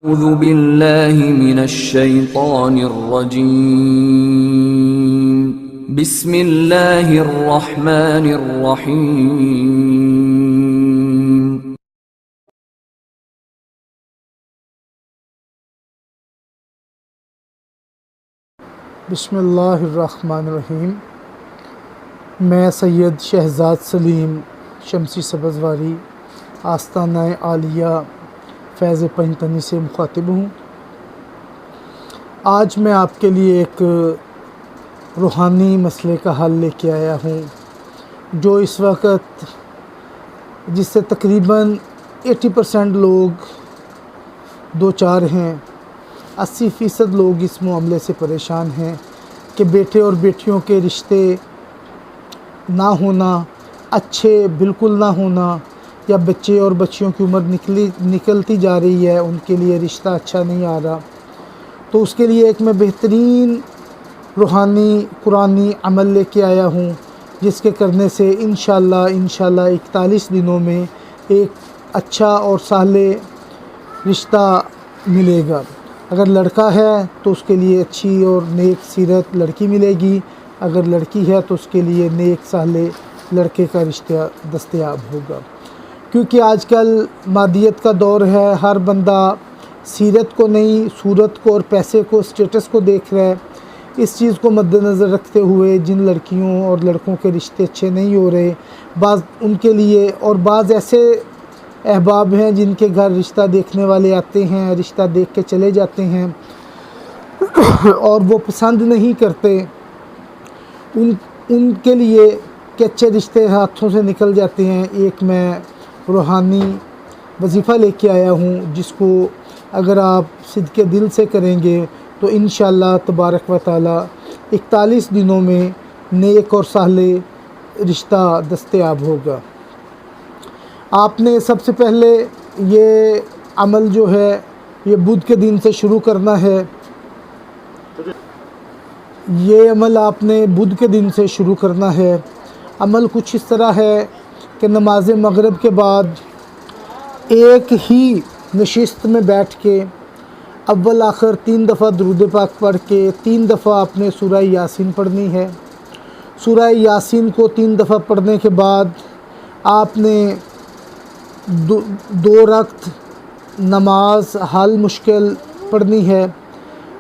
أعوذ بالله من الشيطان الرجيم بسم الله الرحمن الرحيم بسم اللہ الرحمن الرحیم۔ میں سید شہزاد سلیم شمسی سبزواری آستانہ عالیہ فیض پنجتنی سے مخاطب ہوں۔ آج میں آپ کے لیے ایک روحانی مسئلے کا حل لے کے آیا ہوں جو اس وقت جس سے تقریباً 80% لوگ دوچار ہیں، 80% لوگ اس معاملے سے پریشان ہیں کہ بیٹے اور بیٹیوں کے رشتے نہ ہونا، اچھے بالکل نہ ہونا، یا بچے اور بچیوں کی عمر نکلتی جا رہی ہے، ان کے لیے رشتہ اچھا نہیں آ رہا۔ تو اس کے لیے ایک میں بہترین روحانی قرآنی عمل لے کے آیا ہوں جس کے کرنے سے انشاءاللہ 41 دنوں میں ایک اچھا اور صالح رشتہ ملے گا۔ اگر لڑکا ہے تو اس کے لیے اچھی اور نیک سیرت لڑکی ملے گی، اگر لڑکی ہے تو اس کے لیے نیک صالح لڑکے کا رشتہ دستیاب ہوگا۔ کیونکہ آج کل مادیت کا دور ہے، ہر بندہ سیرت کو نہیں، صورت کو اور پیسے کو، اسٹیٹس کو دیکھ رہا ہے۔ اس چیز کو مد نظر رکھتے ہوئے جن لڑکیوں اور لڑکوں کے رشتے اچھے نہیں ہو رہے، بعض ان کے لیے اور بعض ایسے احباب ہیں جن کے گھر رشتہ دیکھنے والے آتے ہیں، رشتہ دیکھ کے چلے جاتے ہیں اور وہ پسند نہیں کرتے، ان کے لیے کہ اچھے رشتے ہاتھوں سے نکل جاتے ہیں، ایک میں روحانی وظیفہ لے کے آیا ہوں جس کو اگر آپ صدقے دل سے کریں گے تو انشاءاللہ تبارک و تعالی 41 دنوں میں نیک اور صالح رشتہ دستیاب ہوگا۔ آپ نے سب سے پہلے یہ عمل جو ہے یہ بدھ کے دن سے شروع کرنا ہے۔ یہ عمل آپ نے بدھ کے دن سے شروع کرنا ہے۔ عمل کچھ اس طرح ہے کہ نماز مغرب کے بعد ایک ہی نشست میں بیٹھ کے اول آخر 3 دفعہ درود پاک پڑھ کے 3 دفعہ آپ نے سورہ یاسین پڑھنی ہے۔ سورہ یاسین کو 3 دفعہ پڑھنے کے بعد آپ نے 2 رکعت نماز حل مشکل پڑھنی ہے،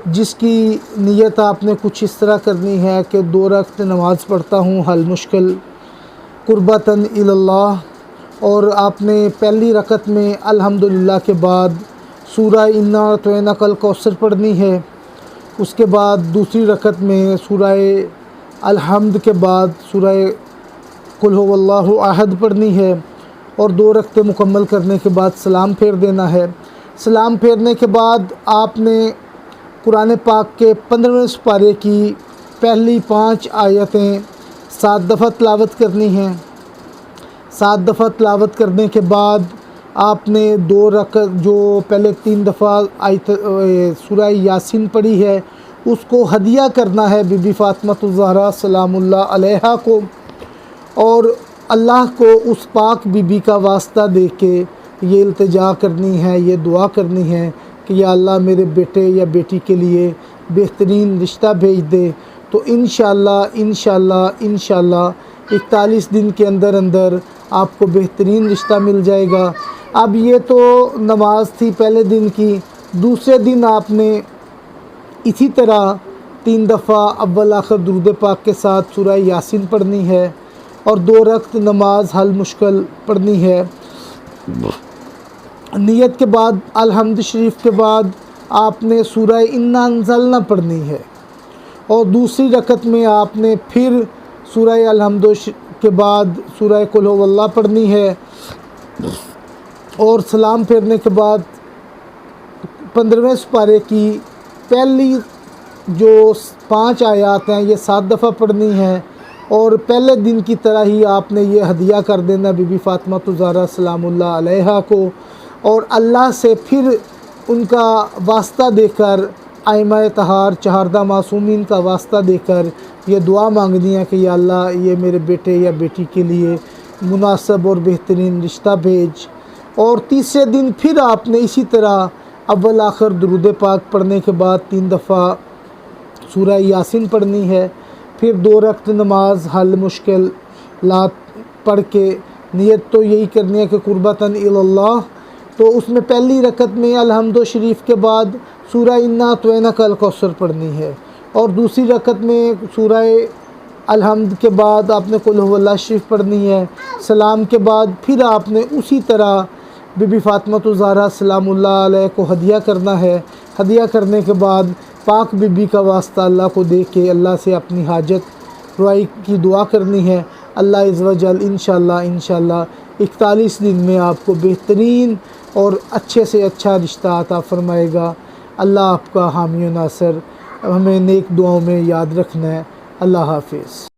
جس کی نیت آپ نے کچھ اس طرح کرنی ہے کہ 2 رکعت نماز پڑھتا ہوں حل مشکل قربتاً اللہ، اور آپ نے پہلی رکعت میں الحمدللہ کے بعد سورہ انا اعطیناک الکوثر پڑھنی ہے۔ اس کے بعد دوسری رکعت میں سورہ الحمد کے بعد سورہ قل هو اللہ احد پڑھنی ہے، اور 2 رکعتیں مکمل کرنے کے بعد سلام پھیر دینا ہے۔ سلام پھیرنے کے بعد آپ نے قرآن پاک کے 15ویں سپارے کی پہلی 5 آیتیں 7 دفعہ تلاوت کرنی ہیں۔ 7 دفعہ تلاوت کرنے کے بعد آپ نے 2 رکعت جو پہلے 3 دفعہ سورہ یاسین پڑھی ہے اس کو ہدیہ کرنا ہے بی بی فاطمہ الزہرا سلام اللہ علیہا کو، اور اللہ کو اس پاک بی بی کا واسطہ دے کے یہ التجا کرنی ہے، یہ دعا کرنی ہے کہ یا اللہ میرے بیٹے یا بیٹی کے لیے بہترین رشتہ بھیج دے۔ تو انشاءاللہ 41 دن کے اندر آپ کو بہترین رشتہ مل جائے گا۔ اب یہ تو نماز تھی پہلے دن کی، دوسرے دن آپ نے اسی طرح 3 دفعہ اول آخر درود پاک کے ساتھ سورہ یاسین پڑھنی ہے اور 2 رکعت نماز حل مشکل پڑھنی ہے۔ نیت کے بعد الحمد شریف کے بعد آپ نے سورہ انا انزلنا پڑھنی ہے، اور دوسری رکعت میں آپ نے پھر سورہ الحمد کے بعد سورہ قل هو اللہ پڑھنی ہے، اور سلام پھیرنے کے بعد 15ویں سپارے کی پہلی جو 5 آیات ہیں یہ 7 دفعہ پڑھنی ہے، اور پہلے دن کی طرح ہی آپ نے یہ ہدیہ کر دینا بی بی فاطمہ الزہرا سلام اللہ علیہا کو، اور اللہ سے پھر ان کا واسطہ دے کر ائمہ طہار 14 معصومین کا واسطہ دے کر یہ دعا مانگنی ہے کہ یا اللہ یہ میرے بیٹے یا بیٹی کے لیے مناسب اور بہترین رشتہ بھیج۔ اور تیسرے دن پھر آپ نے اسی طرح اول آخر درود پاک پڑھنے کے بعد 3 دفعہ سورہ یاسین پڑھنی ہے، پھر 2 رکعت نماز حل مشکلات پڑھ کے نیت تو یہی کرنی ہے کہ قربتاً اللہ، تو اس میں پہلی رکعت میں الحمد شریف کے بعد سورہ انا اعطیناک الکوثر پڑھنی ہے، اور دوسری رکعت میں سورہ الحمد کے بعد آپ نے قل هو اللہ شریف پڑھنی ہے، سلام کے بعد پھر آپ نے اسی طرح بی بی فاطمہ الزہرا سلام اللہ علیہ کو ہدیہ کرنا ہے۔ ہدیہ کرنے کے بعد پاک بی بی کا واسطہ اللہ کو دے کے اللہ سے اپنی حاجت روائی کی دعا کرنی ہے۔ اللہ عز و جل انشاءاللہ 41 دن میں آپ کو بہترین اور اچھے سے اچھا رشتہ عطا فرمائے گا۔ اللہ آپ کا حامی و ناصر، ہمیں نیک دعاؤں میں یاد رکھنا ہے۔ اللہ حافظ۔